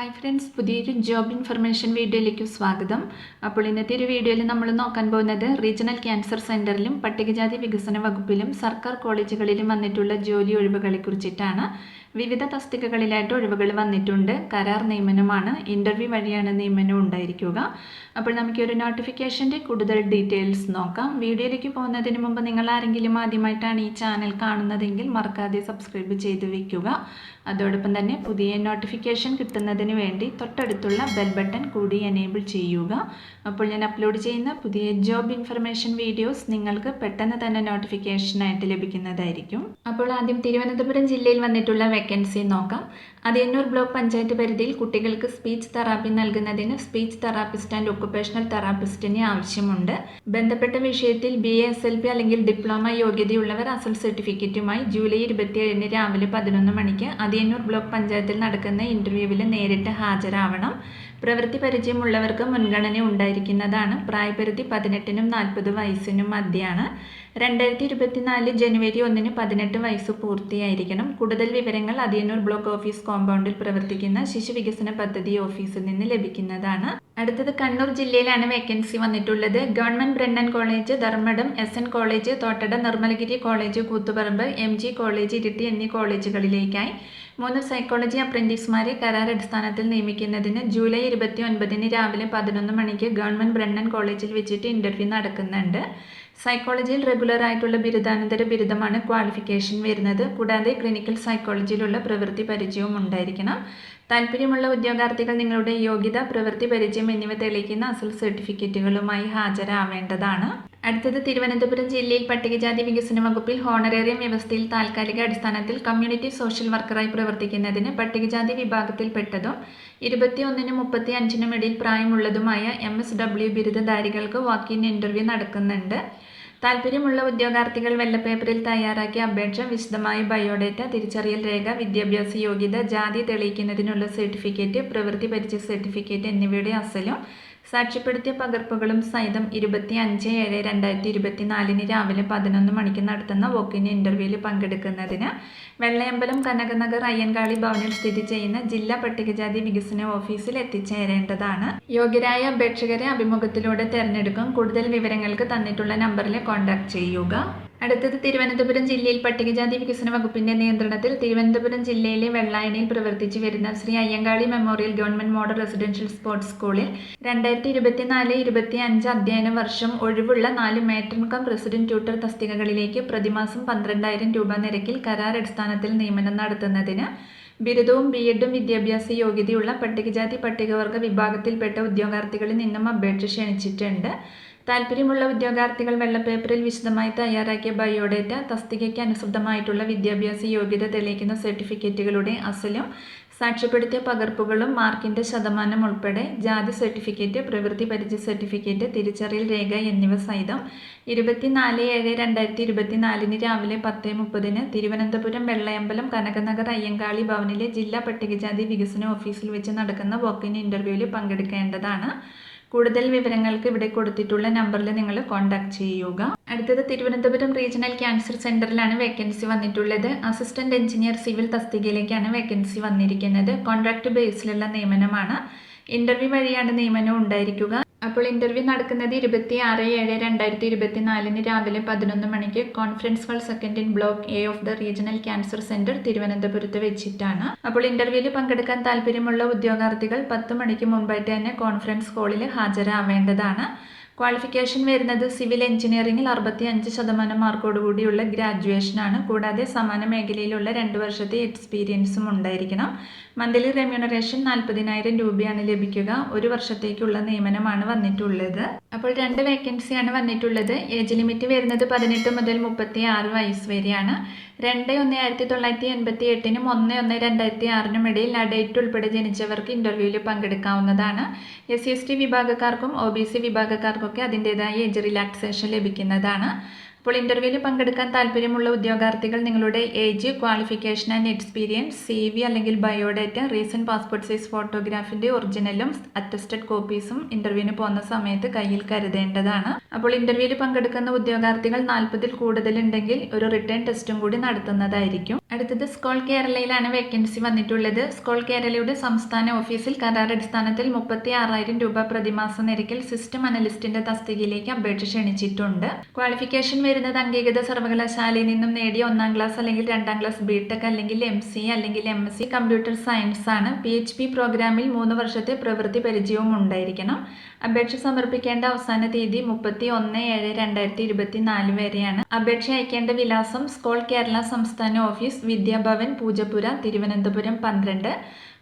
Hi friends, പുതിയൊരു job information വീഡിയോയിലേക്ക് സ്വാഗതം. അപ്പോൾ ഇന്നത്തെ ഒരു വീഡിയോയിൽ നമ്മൾ നോക്കാൻ പോകുന്നത് റീജിയണൽ ക്യാൻസർ സെൻ്ററിലും പട്ടികജാതി വികസന വകുപ്പിലും സർക്കാർ കോളേജുകളിലും വന്നിട്ടുള്ള ജോലി ഒഴിവുകളെ കുറിച്ചിട്ടാണ്. വിവിധ തസ്തികകളിലായിട്ട് ഒഴിവുകൾ വന്നിട്ടുണ്ട്. കരാർ നിയമനമാണ്. ഇൻ്റർവ്യൂ വഴിയാണ് നിയമനം ഉണ്ടായിരിക്കുക. അപ്പോൾ നമുക്കൊരു നോട്ടിഫിക്കേഷൻ്റെ കൂടുതൽ ഡീറ്റെയിൽസ് നോക്കാം. വീഡിയോയിലേക്ക് പോകുന്നതിന് മുമ്പ് നിങ്ങൾ ആരെങ്കിലും ആദ്യമായിട്ടാണ് ഈ ചാനൽ കാണുന്നതെങ്കിൽ മറക്കാതെ സബ്സ്ക്രൈബ് ചെയ്ത് വയ്ക്കുക. അതോടൊപ്പം തന്നെ പുതിയ നോട്ടിഫിക്കേഷൻ കിട്ടുന്നതിന് വേണ്ടി തൊട്ടടുത്തുള്ള ബെൽ ബട്ടൺ കൂടി എനേബിൾ ചെയ്യുക. അപ്പോൾ ഞാൻ അപ്ലോഡ് ചെയ്യുന്ന പുതിയ ജോബ് ഇൻഫർമേഷൻ വീഡിയോസ് നിങ്ങൾക്ക് പെട്ടെന്ന് തന്നെ നോട്ടിഫിക്കേഷനായിട്ട് ലഭിക്കുന്നതായിരിക്കും. അപ്പോൾ ആദ്യം തിരുവനന്തപുരം ജില്ലയിൽ വന്നിട്ടുള്ള വേക്കൻസി നോക്കാം. അതിയന്നൂർ ബ്ലോക്ക് പഞ്ചായത്ത് പരിധിയിൽ കുട്ടികൾക്ക് സ്പീച്ച് തെറാപ്പി നൽകുന്നതിന് സ്പീച്ച് തെറാപ്പിസ്റ്റ് ആൻഡ് ഒക്കുപേഷണൽ തെറാപ്പിസ്റ്റിനെ ആവശ്യമുണ്ട്. ബന്ധപ്പെട്ട വിഷയത്തിൽ BA/SLP അല്ലെങ്കിൽ ഡിപ്ലോമ യോഗ്യതയുള്ളവർ അസൽ സർട്ടിഫിക്കറ്റുമായി ജൂലൈ 27 രാവിലെ 11 മണിക്ക് അതിയന്നൂർ ബ്ലോക്ക് പഞ്ചായത്തിൽ നടക്കുന്ന ഇൻ്റർവ്യൂവിൽ നേരിട്ട് ഹാജരാവണം. പ്രവൃത്തി പരിചയമുള്ളവർക്ക് മുൻഗണന ഉണ്ടായിരിക്കുന്നതാണ്. പ്രായപരിധി 18-നും 40 വയസ്സിനും മധ്യയാണ്. 2024 ജനുവരി 1-ന് 18 വയസ്സ് പൂർത്തിയായിരിക്കണം. കൂടുതൽ വിവരങ്ങൾ അതിയന്നൂർ ബ്ലോക്ക് ഓഫീസ് കോമ്പൗണ്ടിൽ പ്രവർത്തിക്കുന്ന ശിശു വികസന പദ്ധതി ഓഫീസിൽ നിന്ന് ലഭിക്കുന്നതാണ്. അടുത്തത് കണ്ണൂർ ജില്ലയിലാണ് വേക്കൻസി വന്നിട്ടുള്ളത്. Government Brennen college, Dharmadam, SN college, Thottada, Nirmalagiri college, Koothuparamba, MG college, Iritty എന്നീ കോളേജുകളിലേക്കായി 3 സൈക്കോളജി അപ്രന്റീസ്മാരെ കരാർ അടിസ്ഥാനത്തിൽ നിയമിക്കുന്നതിന് ജൂലൈ 29-ന് രാവിലെ 11 മണിക്ക് ഗവൺമെൻറ് ബ്രണ്ണൻ കോളേജിൽ വെച്ചിട്ട് ഇൻ്റർവ്യൂ നടക്കുന്നുണ്ട്. സൈക്കോളജിയിൽ റെഗുലർ ആയിട്ടുള്ള ബിരുദാനന്തര ബിരുദമാണ് ക്വാളിഫിക്കേഷൻ വരുന്നത്. കൂടാതെ ക്ലിനിക്കൽ സൈക്കോളജിയിലുള്ള പ്രവൃത്തി പരിചയവും ഉണ്ടായിരിക്കണം. താല്പര്യമുള്ള ഉദ്യോഗാർത്ഥികൾ നിങ്ങളുടെ യോഗ്യത, പ്രവൃത്തി പരിചയം എന്നിവ തെളിയിക്കുന്ന അസൽ സർട്ടിഫിക്കറ്റുകളുമായി ഹാജരാവേണ്ടതാണ്. അടുത്തത് തിരുവനന്തപുരം ജില്ലയിൽ പട്ടികജാതി വികസന വകുപ്പിൽ ഹോണറേറിയം വ്യവസ്ഥയിൽ താൽക്കാലിക അടിസ്ഥാനത്തിൽ കമ്മ്യൂണിറ്റി സോഷ്യൽ വർക്കറായി പ്രവർത്തിക്കുന്നതിന് പട്ടികജാതി വിഭാഗത്തിൽപ്പെട്ടതും 21-നും 35-നും ഇടയിൽ പ്രായമുള്ളതുമായ MSW ബിരുദധാരികൾക്ക് വാക്ക്-ഇൻ ഇൻ്റർവ്യൂ നടക്കുന്നുണ്ട്. താല്പര്യമുള്ള ഉദ്യോഗാർത്ഥികൾ വെള്ളപ്പേപ്പറിൽ തയ്യാറാക്കിയ അപേക്ഷ, വിശദമായ ബയോഡേറ്റ, തിരിച്ചറിയൽ രേഖ, വിദ്യാഭ്യാസ യോഗ്യത, ജാതി തെളിയിക്കുന്നതിനുള്ള സർട്ടിഫിക്കറ്റ്, പ്രവൃത്തി പരിചയ സർട്ടിഫിക്കറ്റ് എന്നിവയുടെ അസലും സാക്ഷ്യപ്പെടുത്തിയ പകർപ്പുകളും സഹിതം 25/7/2024 രാവിലെ 11 മണിക്ക് നടത്തുന്ന വോക്ക്-ഇൻ ഇൻ്റർവ്യൂവിൽ പങ്കെടുക്കുന്നതിന് വെള്ളയമ്പലം കനകനഗർ അയ്യൻകാളി ഭവനിൽ സ്ഥിതി ചെയ്യുന്ന ജില്ലാ പട്ടികജാതി വികസന ഓഫീസിൽ എത്തിച്ചേരേണ്ടതാണ്. യോഗ്യരായ അപേക്ഷകരെ അഭിമുഖത്തിലൂടെ തിരഞ്ഞെടുക്കും. കൂടുതൽ വിവരങ്ങൾക്ക് തന്നിട്ടുള്ള നമ്പറിൽ കോൺടാക്ട് ചെയ്യുക. അടുത്തത് തിരുവനന്തപുരം ജില്ലയിൽ പട്ടികജാതി വികസന വകുപ്പിന്റെ നിയന്ത്രണത്തിൽ തിരുവനന്തപുരം ജില്ലയിലെ വെള്ളായണിയിൽ പ്രവർത്തിച്ചു വരുന്ന Shri Ayyankali memorial government model residential sports സ്കൂളിൽ 2024-25 അധ്യയന വർഷം ഒഴിവുള്ള 4 മാട്രൺ കം റെസിഡന്റ് ട്യൂട്ടർ തസ്തികകളിലേക്ക് പ്രതിമാസം 12,000 രൂപ നിരക്കിൽ കരാർ അടിസ്ഥാനത്തിൽ നിയമനം നടത്തുന്നതിന് ബിരുദവും B.Ed.ഉം വിദ്യാഭ്യാസ യോഗ്യതയുള്ള പട്ടികജാതി പട്ടികവർഗ വിഭാഗത്തിൽപ്പെട്ട ഉദ്യോഗാർത്ഥികളിൽ നിന്നും അപേക്ഷ ക്ഷണിച്ചിട്ടുണ്ട്. താല്പര്യമുള്ള ഉദ്യോഗാർത്ഥികൾ വെള്ളപ്പേപ്പറിൽ വിശദമായി തയ്യാറാക്കിയ ബയോഡേറ്റ, തസ്തികയ്ക്ക് അനുസൃതമായിട്ടുള്ള വിദ്യാഭ്യാസ യോഗ്യത തെളിയിക്കുന്ന സർട്ടിഫിക്കറ്റുകളുടെ അസലും സാക്ഷ്യപ്പെടുത്തിയ പകർപ്പുകളും മാർക്കിൻ്റെ ശതമാനം ഉൾപ്പെടെ ജാതി സർട്ടിഫിക്കറ്റ്, പ്രവൃത്തി പരിചയ സർട്ടിഫിക്കറ്റ്, തിരിച്ചറിയൽ രേഖ എന്നിവ സഹിതം 24/7/2024 രാവിലെ 10:30-ന് തിരുവനന്തപുരം വെള്ളയമ്പലം കനകനഗർ അയ്യങ്കാളി ഭവനിലെ ജില്ലാ പട്ടികജാതി വികസന ഓഫീസിൽ വെച്ച് നടക്കുന്ന വോക്ക്-ഇൻ ഇൻ്റർവ്യൂവിൽ പങ്കെടുക്കേണ്ടതാണ്. കൂടുതൽ വിവരങ്ങൾക്ക് ഇവിടെ കൊടുത്തിട്ടുള്ള നമ്പറിൽ നിങ്ങൾ കോൺടാക്ട് ചെയ്യുക. അടുത്തത് തിരുവനന്തപുരം റീജിയണൽ ക്യാൻസർ സെൻ്ററിലാണ് വേക്കൻസി വന്നിട്ടുള്ളത്. അസിസ്റ്റന്റ് എഞ്ചിനീയർ സിവിൽ തസ്തികയിലേക്കാണ് വേക്കൻസി വന്നിരിക്കുന്നത്. കോൺട്രാക്ട് ബേസിലുള്ള നിയമനമാണ്. ഇൻ്റർവ്യൂ വഴിയാണ് നിയമനം ഉണ്ടായിരിക്കുക. അപ്പോൾ ഇൻ്റർവ്യൂ നടക്കുന്നത് 26/7/2024 രാവിലെ 11 മണിക്ക് conference hall 2nd block A of the regional cancer centre തിരുവനന്തപുരത്ത് വെച്ചിട്ടാണ്. അപ്പോൾ ഇൻ്റർവ്യൂവിൽ പങ്കെടുക്കാൻ താല്പര്യമുള്ള ഉദ്യോഗാർത്ഥികൾ 10 മണിക്ക് മുൻപായിട്ട് തന്നെ കോൺഫറൻസ് ഹാളിൽ ഹാജരാവേണ്ടതാണ്. ക്വാളിഫിക്കേഷൻ വരുന്നത് സിവിൽ എഞ്ചിനീയറിംഗിൽ 65% മാർക്കോടുകൂടിയുള്ള ഗ്രാജുവേഷനാണ്. കൂടാതെ സമാന മേഖലയിലുള്ള 2 വർഷത്തെ എക്സ്പീരിയൻസും ഉണ്ടായിരിക്കണം. മന്ത്ലി റെമ്യൂണറേഷൻ 40,000 രൂപയാണ് ലഭിക്കുക. 1 വർഷത്തേക്കുള്ള നിയമനമാണ് വന്നിട്ടുള്ളത്. അപ്പോൾ 2 വേക്കൻസിയാണ് വന്നിട്ടുള്ളത്. ഏജ് ലിമിറ്റ് വരുന്നത് 18 മുതൽ 36 വയസ്സ് വരെയാണ്. 2/1/1988-നും 1/1/2006-നും ഇടയിൽ ആ ഡേറ്റ് ഉൾപ്പെടെ ജനിച്ചവർക്ക് ഇൻ്റർവ്യൂവിൽ പങ്കെടുക്കാവുന്നതാണ്. SC/ST വിഭാഗക്കാർക്കും OBC വിഭാഗക്കാർക്കൊക്കെ അതിൻ്റെതായ ഏജ് റിലാക്സേഷൻ ലഭിക്കുന്നതാണ്. അപ്പോൾ ഇൻ്റർവ്യൂവിൽ പങ്കെടുക്കാൻ താല്പര്യമുള്ള ഉദ്യോഗാർത്ഥികൾ നിങ്ങളുടെ age, qualification and experience, CV അല്ലെങ്കിൽ ബയോഡേറ്റ, റീസെൻറ്റ് പാസ്പോർട്ട് സൈസ് ഫോട്ടോഗ്രാഫിൻ്റെ ഒറിജിനലും അറ്റസ്റ്റഡ് കോപ്പീസും ഇൻ്റർവ്യൂവിന് പോകുന്ന സമയത്ത് കയ്യിൽ കരുതേണ്ടതാണ്. അപ്പോൾ ഇൻ്റർവ്യൂവിൽ പങ്കെടുക്കുന്ന ഉദ്യോഗാർത്ഥികൾ 40-ൽ കൂടുതലുണ്ടെങ്കിൽ ഒരു റിട്ടേൺ ടെസ്റ്റും കൂടി നടത്തുന്നതായിരിക്കും. അടുത്തത് സ്കോൾ കേരളയിലാണ് വേക്കൻസി വന്നിട്ടുള്ളത്. സ്കോൾ കേരളയുടെ സംസ്ഥാന ഓഫീസിൽ കരാറടിസ്ഥാനത്തിൽ 36,000 രൂപ പ്രതിമാസ നിരക്കിൽ സിസ്റ്റം അനലിസ്റ്റിന്റെ തസ്തികയിലേക്ക് അപേക്ഷ ക്ഷണിച്ചിട്ടുണ്ട്. ക്വാളിഫിക്കേഷൻ വരുന്നത് അംഗീകൃത സർവകലാശാലയിൽ നിന്നും നേടിയ 1-ാം ക്ലാസ് അല്ലെങ്കിൽ 2-ാം ക്ലാസ് BTech അല്ലെങ്കിൽ MCA അല്ലെങ്കിൽ MSc കമ്പ്യൂട്ടർ സയൻസ് ആണ്. PHP പ്രോഗ്രാമിൽ 3 വർഷത്തെ പ്രവൃത്തി പരിചയവും ഉണ്ടായിരിക്കണം. അപേക്ഷ സമർപ്പിക്കേണ്ട അവസാന തീയതി 31/7/2024 വരെയാണ്. അപേക്ഷ അയക്കേണ്ട വിലാസം സ്കോൾ കേരള സംസ്ഥാന ഓഫീസ്, വിദ്യാഭവൻ, പൂജപ്പുര, തിരുവനന്തപുരം 12.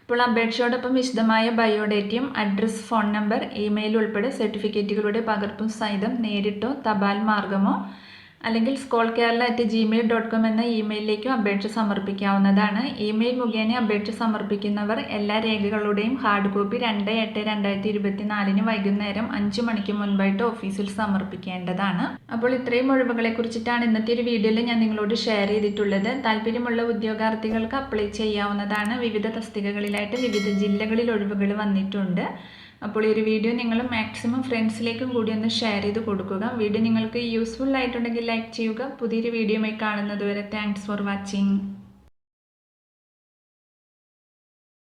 ഇപ്പോൾ അപേക്ഷയോടൊപ്പം വിശദമായ ബയോഡേറ്റയും അഡ്രസ്, ഫോൺ നമ്പർ, ഇമെയിൽ ഉൾപ്പെടെ സർട്ടിഫിക്കറ്റുകളുടെ പകർപ്പും സഹിതം നേരിട്ടോ തപാൽ മാർഗമോ അല്ലെങ്കിൽ skolkerala@gmail.com എന്ന ഇമെയിലിലേക്കും അപേക്ഷ സമർപ്പിക്കാവുന്നതാണ്. ഇമെയിൽ മുഖേന അപേക്ഷ സമർപ്പിക്കുന്നവർ എല്ലാ രേഖകളുടെയും ഹാർഡ് കോപ്പി 2/8/2024 വൈകുന്നേരം 5 മണിക്ക് മുൻപായിട്ട് ഓഫീസിൽ സമർപ്പിക്കേണ്ടതാണ്. അപ്പോൾ ഇത്രയും ഒഴിവുകളെ കുറിച്ചിട്ടാണ് ഇന്നത്തെ ഒരു വീഡിയോയിൽ ഞാൻ നിങ്ങളോട് ഷെയർ ചെയ്തിട്ടുള്ളത്. താല്പര്യമുള്ള ഉദ്യോഗാർത്ഥികൾക്ക് അപ്ലൈ ചെയ്യാവുന്നതാണ്. വിവിധ തസ്തികകളിലായിട്ട് വിവിധ ജില്ലകളിൽ ഒഴിവുകൾ വന്നിട്ടുണ്ട്. അപ്പോൾ ഈ ഒരു വീഡിയോ നിങ്ങൾ മാക്സിമം ഫ്രണ്ട്സിലേക്കും കൂടി ഒന്ന് ഷെയർ ചെയ്ത് കൊടുക്കുക. വീഡിയോ നിങ്ങൾക്ക് യൂസ്ഫുൾ ആയിട്ടുണ്ടെങ്കിൽ ലൈക്ക് ചെയ്യുക. പുതിയൊരു വീഡിയോയുമായി കാണുന്നത് വരെ താങ്ക്സ് ഫോർ വാച്ചിങ്.